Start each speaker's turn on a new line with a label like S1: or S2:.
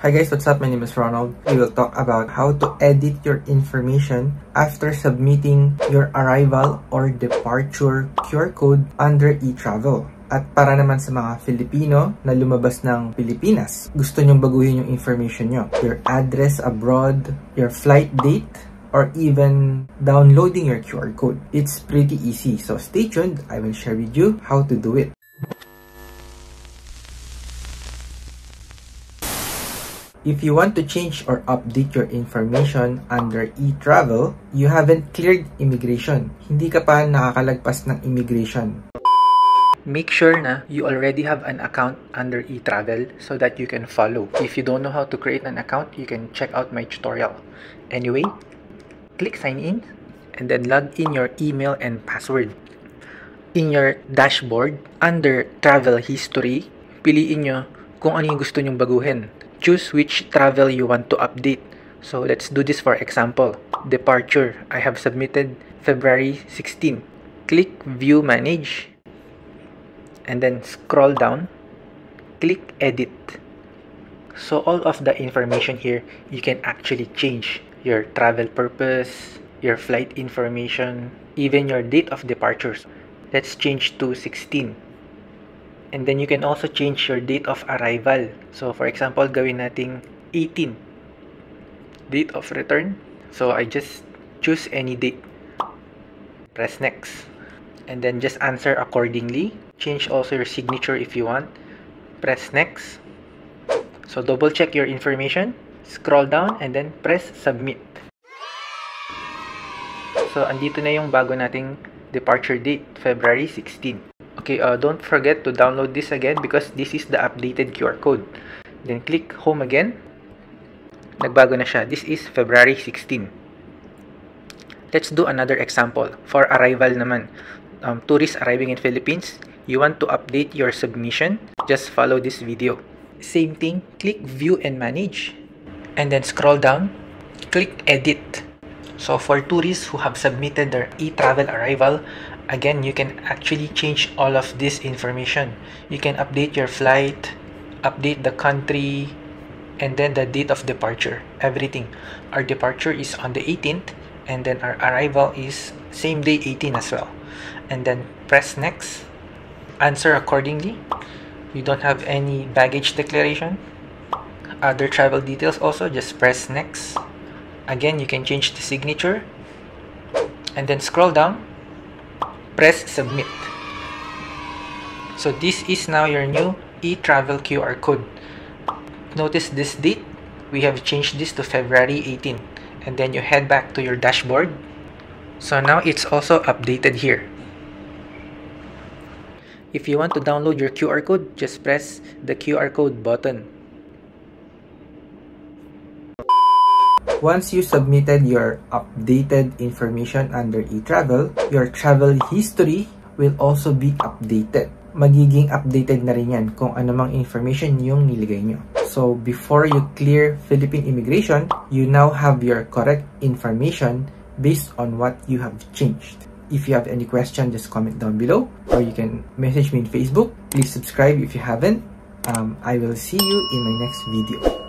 S1: Hi guys, what's up? My name is Ronald. We will talk about how to edit your information after submitting your arrival or departure QR code under eTravel. At para naman sa mga Filipino na lumabas ng Pilipinas, gusto nyong baguhin yung information nyo, your address abroad, your flight date, or even downloading your QR code. It's pretty easy, so stay tuned. I will share with you how to do it. If you want to change or update your information under eTravel, you haven't cleared immigration. Hindi ka pa nakakalagpas ng immigration.
S2: Make sure na you already have an account under eTravel so that you can follow. If you don't know how to create an account, you can check out my tutorial. Anyway, click sign in and then log in your email and password. In your dashboard, under travel history, piliin nyo kung ano yung gusto nyong baguhin. Choose which travel you want to update. So let's do this for example. Departure. I have submitted February 16. Click View Manage. And then scroll down. Click Edit. So all of the information here, you can actually change your travel purpose, your flight information, even your date of departures. Let's change to 16. And then you can also change your date of arrival. So for example, gawin nating 18. Date of return. So I just choose any date. Press next. And then just answer accordingly. Change also your signature if you want. Press next. So double check your information. Scroll down and then press submit. So andito na yung bago nating departure date, February 16. Okay, don't forget to download this again because this is the updated QR code. Then click home again. Nagbago na siya. This is February 16. Let's do another example. For arrival naman, tourists arriving in Philippines, you want to update your submission, just follow this video. Same thing, click view and manage. And then scroll down, click edit. So for tourists who have submitted their eTravel arrival, again, you can actually change all of this information. You can update your flight, update the country, and then the date of departure, everything. Our departure is on the 18th, and then our arrival is same day 18 as well. And then press next, answer accordingly. You don't have any baggage declaration. Other travel details also, just press next. Again, you can change the signature, and then scroll down. Press submit. So this is now your new eTravel QR code. Notice this date, we have changed this to February 18. And then you head back to your dashboard. So now it's also updated here. If you want to download your QR code, just press the QR code button.
S1: Once you submitted your updated information under eTravel, your travel history will also be updated. Magiging updated na rin yan kung anumang information yung niligay nyo. So before you clear Philippine immigration, you now have your correct information based on what you have changed. If you have any question, just comment down below, or you can message me in Facebook. Please subscribe if you haven't. I will see you in my next video.